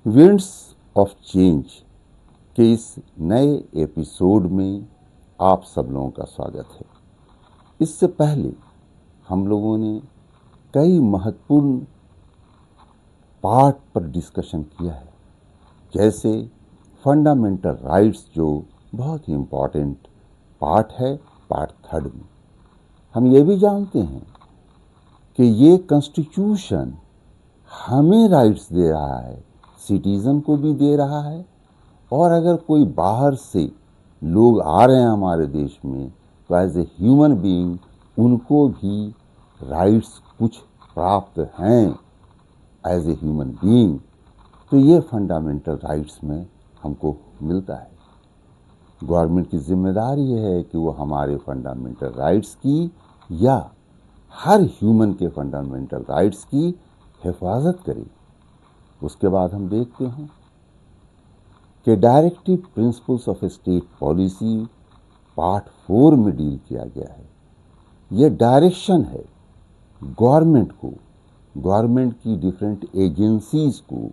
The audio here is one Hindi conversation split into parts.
विंड्स ऑफ चेंज के इस नए एपिसोड में आप सब लोगों का स्वागत है। इससे पहले हम लोगों ने कई महत्वपूर्ण पार्ट पर डिस्कशन किया है, जैसे फंडामेंटल राइट्स, जो बहुत ही इम्पॉर्टेंट पार्ट है, पार्ट 3 में। हम ये भी जानते हैं कि ये कॉन्स्टिट्यूशन हमें राइट्स दे रहा है, सिटीजन को भी दे रहा है, और अगर कोई बाहर से लोग आ रहे हैं हमारे देश में तो एज ए ह्यूमन बीइंग उनको भी राइट्स कुछ प्राप्त हैं एज ए ह्यूमन बीइंग। तो ये फंडामेंटल राइट्स में हमको मिलता है। गवर्नमेंट की जिम्मेदारी है कि वो हमारे फंडामेंटल राइट्स की या हर ह्यूमन के फंडामेंटल राइट्स की हिफाजत करे। उसके बाद हम देखते हैं कि directive principles of state policy part 4 में डील किया गया है। ये डायरेक्शन है गवर्नमेंट को, गवर्नमेंट की डिफरेंट एजेंसीज को,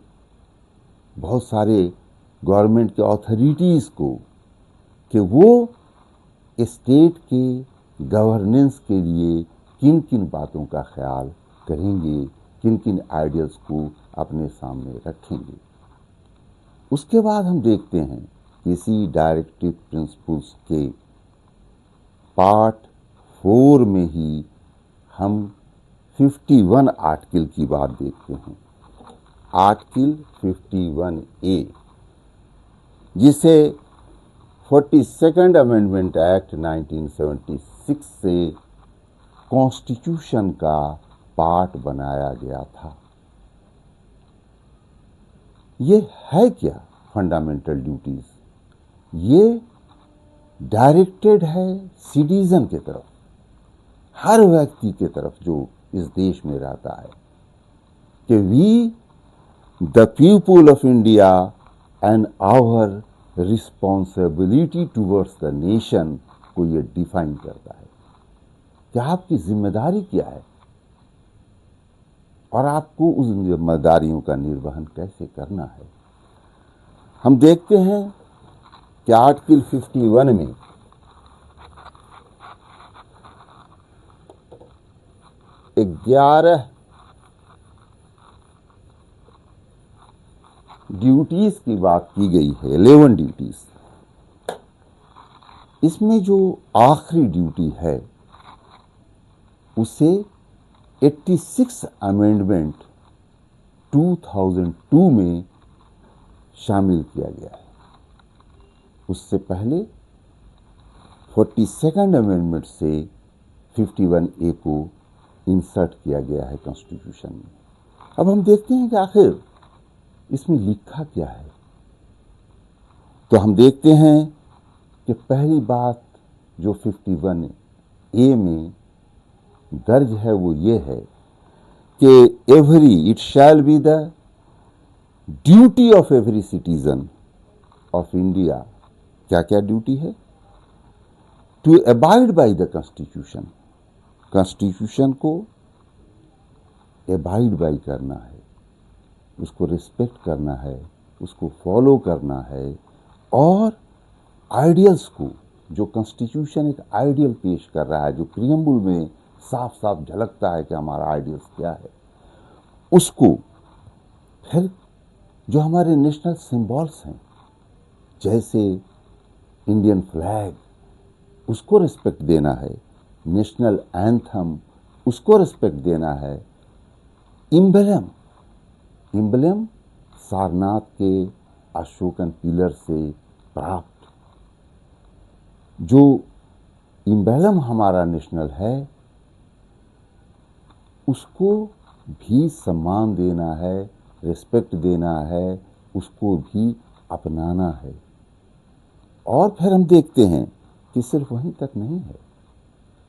बहुत सारे गवर्नमेंट के अथॉरिटीज़ को, कि वो स्टेट के गवर्नेंस के लिए किन किन बातों का ख्याल करेंगे, किन किन आइडियल्स को अपने सामने रखेंगे। उसके बाद हम देखते हैं इसी डायरेक्टिव प्रिंसिपल्स के पार्ट 4 में ही हम 51 आर्टिकल की बात देखते हैं। आर्टिकल 51A, जिसे 42nd अमेंडमेंट एक्ट 1976 से कॉन्स्टिट्यूशन का पार्ट बनाया गया था। ये है क्या? फंडामेंटल ड्यूटीज ये डायरेक्टेड है सिटीजन के तरफ, हर व्यक्ति के तरफ जो इस देश में रहता है, कि we the people of India and our responsibility towards the nation को ये डिफाइन करता है कि आपकी जिम्मेदारी क्या है और आपको उस जिम्मेदारियों का निर्वहन कैसे करना है। हम देखते हैं कि आर्टिकल 51 में एक 11 ड्यूटीज की बात की गई है, 11 ड्यूटीज। इसमें जो आखिरी ड्यूटी है उसे 86 अमेंडमेंट 2002 में शामिल किया गया है। उससे पहले 42nd अमेंडमेंट से 51A को इंसर्ट किया गया है कॉन्स्टिट्यूशन में। अब हम देखते हैं कि आखिर इसमें लिखा क्या है। तो हम देखते हैं कि पहली बात जो 51A में दर्ज है वो ये है कि it shall be the duty of every citizen of India. क्या क्या ड्यूटी है? To abide by the constitution, constitution को अबाइड बाय करना है, उसको रिस्पेक्ट करना है, उसको फॉलो करना है, और आइडियल्स को, जो कॉन्स्टिट्यूशन एक आइडियल पेश कर रहा है, जो प्रीएम्बल में साफ साफ झलकता है कि हमारा आइडियल्स क्या है, उसको, फिर जो हमारे नेशनल सिंबल्स हैं जैसे इंडियन फ्लैग, उसको रिस्पेक्ट देना है, नेशनल एंथम, उसको रिस्पेक्ट देना है, इम्बलम सारनाथ के अशोकन पिलर से प्राप्त जो इम्बलम हमारा नेशनल है उसको भी सम्मान देना है, रिस्पेक्ट देना है, उसको भी अपनाना है। और फिर हम देखते हैं कि सिर्फ वहीं तक नहीं है,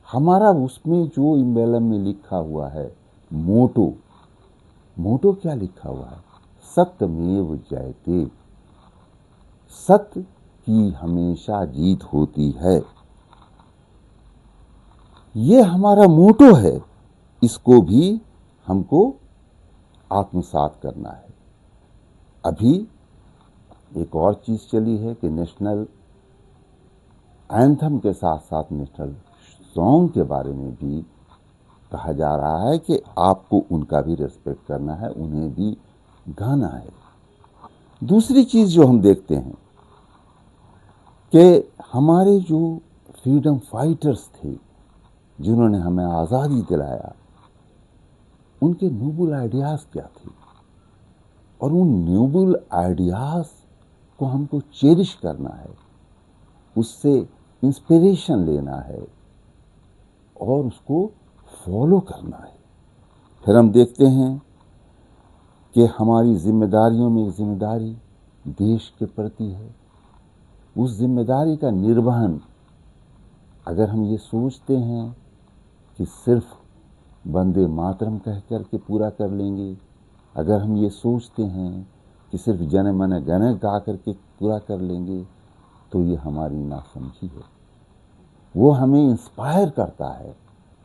हमारा उसमें जो इम्बलम में लिखा हुआ है मोटो, मोटो क्या लिखा हुआ है? सत्यमेव जयते, सत्य की हमेशा जीत होती है। ये हमारा मोटो है, इसको भी हमको आत्मसात करना है। अभी एक और चीज़ चली है कि नेशनल एंथम के साथ साथ नेशनल सॉन्ग के बारे में भी कहा जा रहा है कि आपको उनका भी रिस्पेक्ट करना है, उन्हें भी गाना है। दूसरी चीज़ जो हम देखते हैं कि हमारे जो फ्रीडम फाइटर्स थे जिन्होंने हमें आज़ादी दिलाया, उनके नोबल आइडियाज़ क्या थे, और उन नोबल आइडियाज़ को हमको चेरिश करना है, उससे इंस्पिरेशन लेना है और उसको फॉलो करना है। फिर हम देखते हैं कि हमारी जिम्मेदारियों में एक जिम्मेदारी देश के प्रति है। उस जिम्मेदारी का निर्वहन अगर हम ये सोचते हैं कि सिर्फ वंदे मातरम कह कर के पूरा कर लेंगे, अगर हम ये सोचते हैं कि सिर्फ जन मन गण गा करके पूरा कर लेंगे, तो ये हमारी नासमझी है। वो हमें इंस्पायर करता है,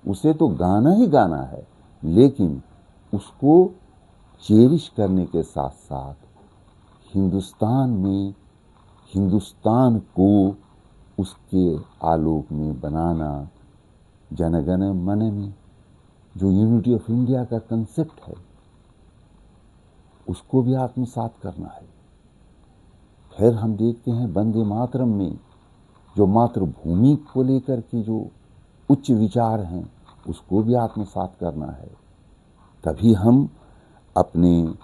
उसे तो गाना ही गाना है, लेकिन उसको चेरिश करने के साथ साथ हिंदुस्तान में हिंदुस्तान को उसके आलोक में बनाना, जनगण मन में जो यूनिटी ऑफ इंडिया का कंसेप्ट है उसको भी आत्मसात करना है। फिर हम देखते हैं वंदे मातरम में जो मातृभूमि को लेकर के जो उच्च विचार हैं उसको भी आत्मसात करना है। तभी हम अपने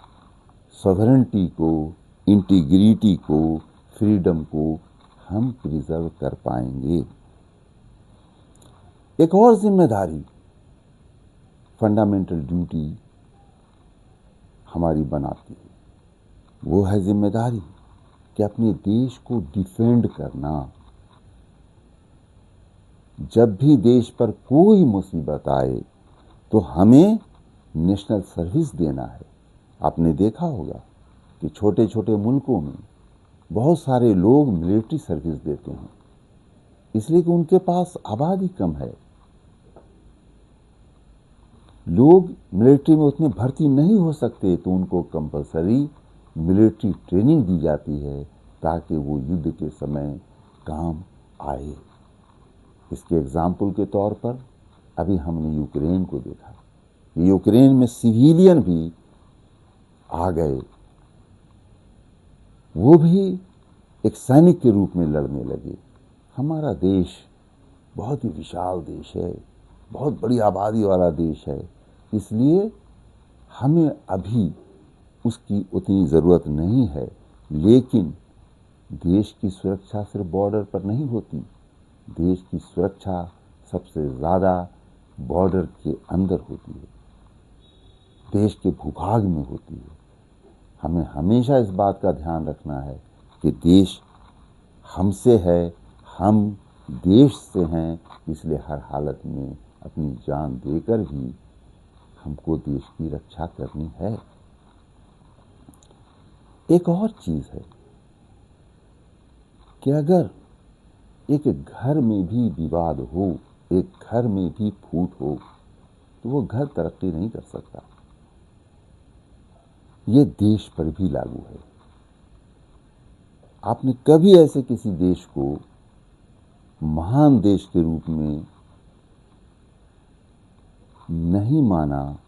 सॉवरेनिटी को, इंटीग्रिटी को, फ्रीडम को हम प्रिजर्व कर पाएंगे। एक और जिम्मेदारी, फंडामेंटल ड्यूटी हमारी बनाती है, वो है जिम्मेदारी कि अपने देश को डिफेंड करना। जब भी देश पर कोई मुसीबत आए तो हमें नेशनल सर्विस देना है। आपने देखा होगा कि छोटे छोटे मुल्कों में बहुत सारे लोग मिलिट्री सर्विस देते हैं, इसलिए कि उनके पास आबादी कम है। लोग मिलिट्री में उतने भर्ती नहीं हो सकते, तो उनको कंपलसरी मिलिट्री ट्रेनिंग दी जाती है ताकि वो युद्ध के समय काम आए। इसके एग्जाम्पल के तौर पर अभी हमने यूक्रेन को देखा। यूक्रेन में सिविलियन भी आ गए, वो भी एक सैनिक के रूप में लड़ने लगे। हमारा देश बहुत ही विशाल देश है, बहुत बड़ी आबादी वाला देश है, इसलिए हमें अभी उसकी उतनी ज़रूरत नहीं है। लेकिन देश की सुरक्षा सिर्फ बॉर्डर पर नहीं होती, देश की सुरक्षा सबसे ज़्यादा बॉर्डर के अंदर होती है, देश के भूभाग में होती है। हमें हमेशा इस बात का ध्यान रखना है कि देश हमसे है, हम देश से हैं, इसलिए हर हालत में अपनी जान देकर भी हमको देश की रक्षा करनी है। एक और चीज़ है कि अगर एक घर में भी विवाद हो, एक घर में भी फूट हो, तो वो घर तरक्की नहीं कर सकता। ये देश पर भी लागू है। आपने कभी ऐसे किसी देश को महान देश के रूप में नहीं माना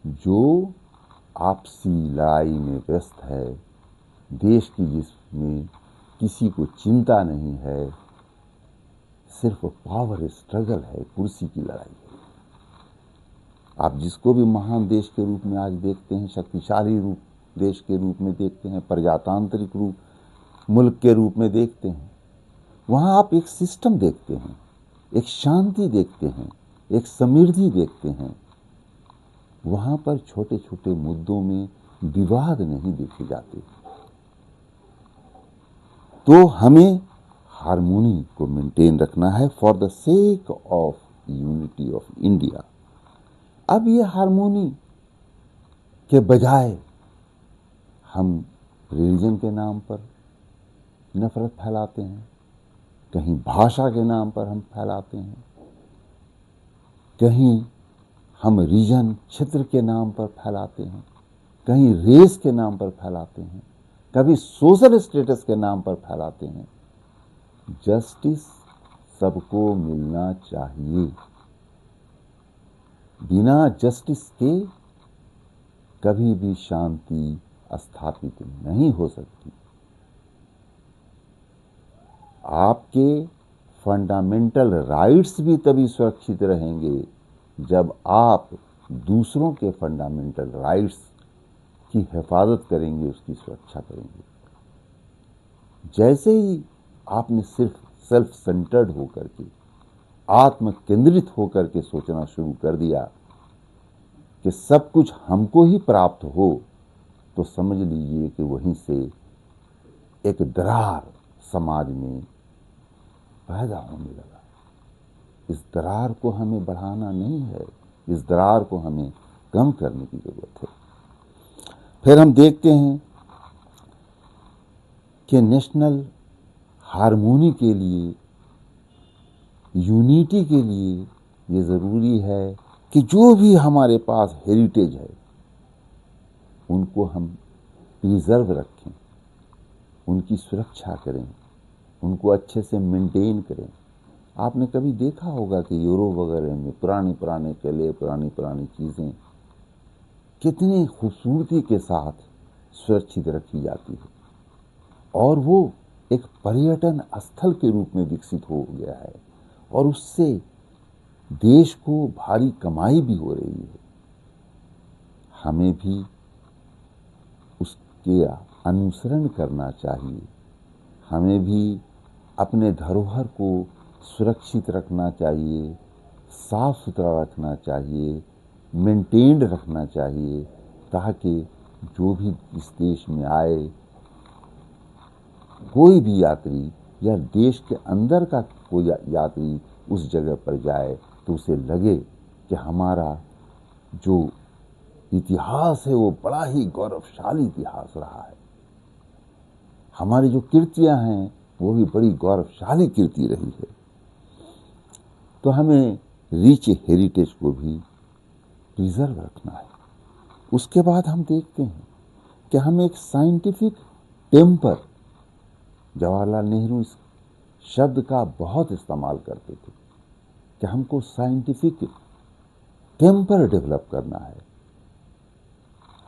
जो आपसी लड़ाई में व्यस्त है, देश की जिसमें किसी को चिंता नहीं है, सिर्फ पावर स्ट्रगल है, कुर्सी की लड़ाई है। आप जिसको भी महान देश के रूप में आज देखते हैं, शक्तिशाली रूप देश के रूप में देखते हैं, प्रजातांत्रिक रूप मुल्क के रूप में देखते हैं, वहाँ आप एक सिस्टम देखते हैं, एक शांति देखते हैं, एक समृद्धि देखते हैं। वहाँ पर छोटे छोटे मुद्दों में विवाद नहीं देखे जाते। तो हमें हार्मोनी को मेंटेन रखना है for the sake of unity of India. अब ये हार्मोनी के बजाय हम रिलीजन के नाम पर नफरत फैलाते हैं, कहीं भाषा के नाम पर हम फैलाते हैं, कहीं हम रीजन क्षेत्र के नाम पर फैलाते हैं। कहीं रेस के नाम पर फैलाते हैं, कभी सोशल स्टेटस के नाम पर फैलाते हैं। जस्टिस सबको मिलना चाहिए। बिना जस्टिस के कभी भी शांति स्थापित नहीं हो सकती। आपके फंडामेंटल राइट्स भी तभी सुरक्षित रहेंगे जब आप दूसरों के फंडामेंटल राइट्स की हिफाजत करेंगे, उसकी सुरक्षा करेंगे। जैसे ही आपने सिर्फ सेल्फ सेंटर्ड होकर के, आत्म केंद्रित होकर के सोचना शुरू कर दिया कि सब कुछ हमको ही प्राप्त हो, तो समझ लीजिए कि वहीं से एक दरार समाज में पैदा होने लगा। इस दरार को हमें बढ़ाना नहीं है, इस दरार को हमें कम करने की जरूरत है। फिर हम देखते हैं कि नेशनल हार्मोनी के लिए, यूनिटी के लिए ये ज़रूरी है कि जो भी हमारे पास हेरिटेज है उनको हम प्रिजर्व रखें, उनकी सुरक्षा करें, उनको अच्छे से मेंटेन करें। आपने कभी देखा होगा कि यूरोप वगैरह में पुराने किले, पुरानी चीज़ें कितनी खूबसूरती के साथ सुरक्षित रखी जाती है, और वो एक पर्यटन स्थल के रूप में विकसित हो गया है, और उससे देश को भारी कमाई भी हो रही है। हमें भी उसके अनुसरण करना चाहिए। हमें भी अपने धरोहर को सुरक्षित रखना चाहिए, साफ सुथरा रखना चाहिए, मेंटेन्ड रखना चाहिए, ताकि जो भी इस देश में आए, कोई भी यात्री या देश के अंदर का कोई यात्री उस जगह पर जाए तो उसे लगे कि हमारा जो इतिहास है वो बड़ा ही गौरवशाली इतिहास रहा है, हमारी जो कीर्तियां हैं वो भी बड़ी गौरवशाली कीर्ति रही है। तो हमें रिच हेरिटेज को भी प्रिजर्व रखना है। उसके बाद हम देखते हैं कि हम एक साइंटिफिक टेम्पर, जवाहरलाल नेहरू इस शब्द का बहुत इस्तेमाल करते थे कि हमको साइंटिफिक टेम्पर डेवलप करना है,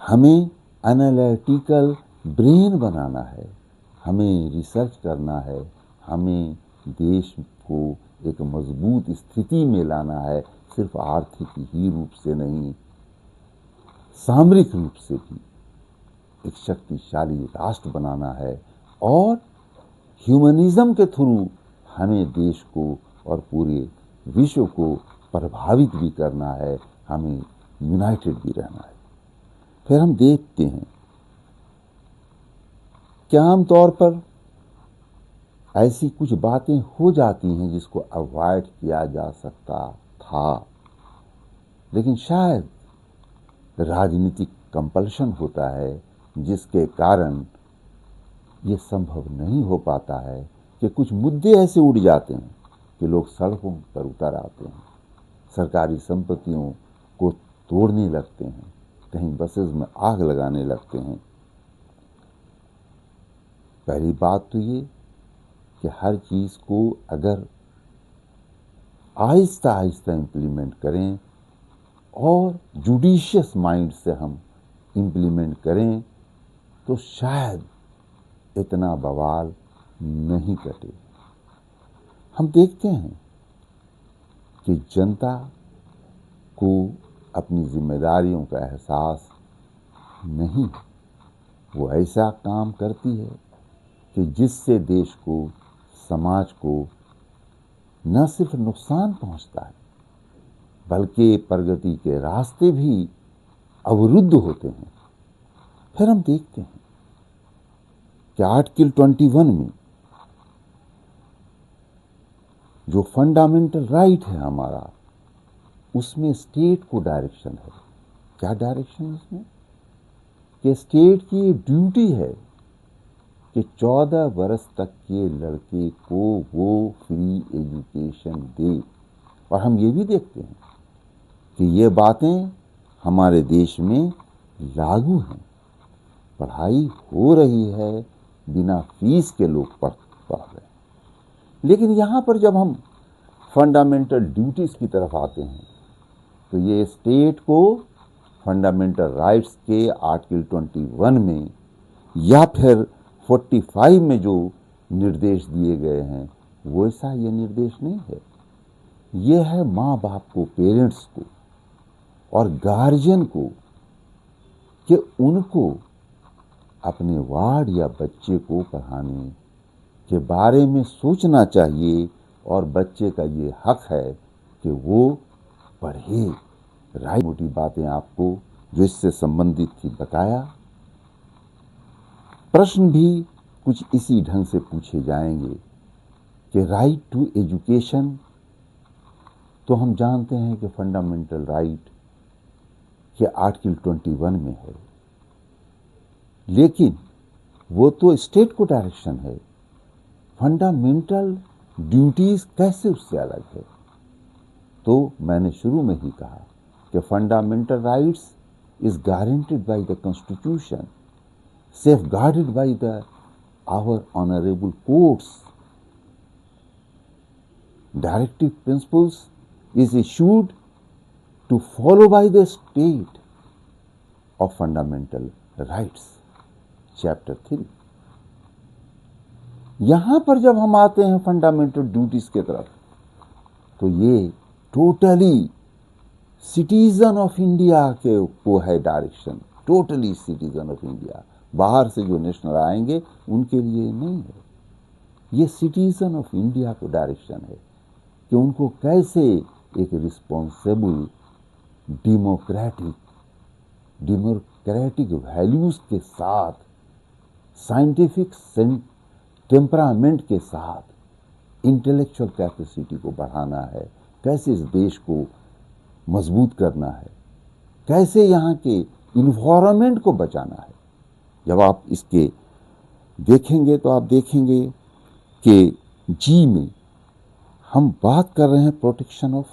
हमें एनालिटिकल ब्रेन बनाना है, हमें रिसर्च करना है, हमें देश को एक मजबूत स्थिति में लाना है, सिर्फ आर्थिक ही रूप से नहीं, सामरिक रूप से भी एक शक्तिशाली राष्ट्र बनाना है, और ह्यूमनिज्म के थ्रू हमें देश को और पूरे विश्व को प्रभावित भी करना है, हमें यूनाइटेड भी रहना है। फिर हम देखते हैं कि आमतौर पर ऐसी कुछ बातें हो जाती हैं जिसको अवॉइड किया जा सकता था, लेकिन शायद राजनीतिक कंपल्शन होता है जिसके कारण ये संभव नहीं हो पाता है कि कुछ मुद्दे ऐसे उठ जाते हैं कि लोग सड़कों पर उतर आते हैं, सरकारी संपत्तियों को तोड़ने लगते हैं, कहीं बसेस में आग लगाने लगते हैं। पहली बात तो ये कि हर चीज़ को अगर आहिस्ता आहिस्ता इम्प्लीमेंट करें और जुडिशियस माइंड से हम इम्प्लीमेंट करें तो शायद इतना बवाल नहीं कटे। हम देखते हैं कि जनता को अपनी जिम्मेदारियों का एहसास नहीं, वो ऐसा काम करती है कि जिससे देश को, समाज को न सिर्फ नुकसान पहुंचता है बल्कि प्रगति के रास्ते भी अवरुद्ध होते हैं। फिर हम देखते हैं कि आर्टिकल 21 में जो फंडामेंटल राइट है हमारा, उसमें स्टेट को डायरेक्शन है। क्या डायरेक्शन है उसमें? कि स्टेट की ड्यूटी है कि 14 वर्ष तक के लड़के को वो फ्री एजुकेशन दे। और हम ये भी देखते हैं कि ये बातें हमारे देश में लागू हैं। पढ़ाई हो रही है, बिना फीस के लोग पढ़ रहे हैं। लेकिन यहाँ पर जब हम फंडामेंटल ड्यूटीज़ की तरफ आते हैं तो ये स्टेट को फंडामेंटल राइट्स के आर्टिकल 21 में या फिर 45 में जो निर्देश दिए गए हैं वैसा ये निर्देश नहीं है। ये है माँ बाप को, पेरेंट्स को और गार्जियन को कि उनको अपने वार्ड या बच्चे को पढ़ाने के बारे में सोचना चाहिए और बच्चे का ये हक है कि वो पढ़े। राइट मोटी बातें आपको जो इससे संबंधित थी बताया। प्रश्न भी कुछ इसी ढंग से पूछे जाएंगे कि राइट टू एजुकेशन तो हम जानते हैं कि फंडामेंटल राइट के आर्टिकल 21 में है, लेकिन वो तो स्टेट को डायरेक्शन है। फंडामेंटल ड्यूटीज कैसे उससे अलग है? तो मैंने शुरू में ही कहा कि fundamental rights is guaranteed bye the constitution, safeguarded by our honorable courts. Directive principles is issued to follow by the state of fundamental rights. Chapter 3. यहाँ पर जब हम आते हैं फंडामेंटल ड्यूटीज के तरफ तो ये टोटली सिटीजन ऑफ इंडिया के को है direction, totally citizen of India. बाहर से जो नेशनल आएंगे उनके लिए नहीं है, ये सिटीजन ऑफ इंडिया को डायरेक्शन है कि उनको कैसे एक रिस्पॉन्सिबल डेमोक्रेटिक वैल्यूज के साथ, साइंटिफिक टेम्परामेंट के साथ इंटेलेक्चुअल कैपेसिटी को बढ़ाना है, कैसे इस देश को मजबूत करना है, कैसे यहाँ के इन्वायरमेंट को बचाना है। जब आप इसके देखेंगे तो आप देखेंगे कि जी में हम बात कर रहे हैं प्रोटेक्शन ऑफ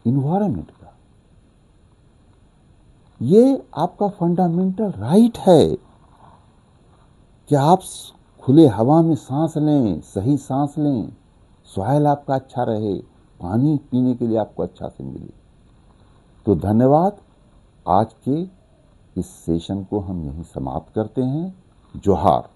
इन्वायरमेंट का। ये आपका फंडामेंटल राइट है कि आप खुले हवा में सांस लें, सही सांस लें, सॉइल आपका अच्छा रहे, पानी पीने के लिए आपको अच्छा से मिले। तो धन्यवाद। आज के इस सेशन को हम यहीं समाप्त करते हैं। जोहार।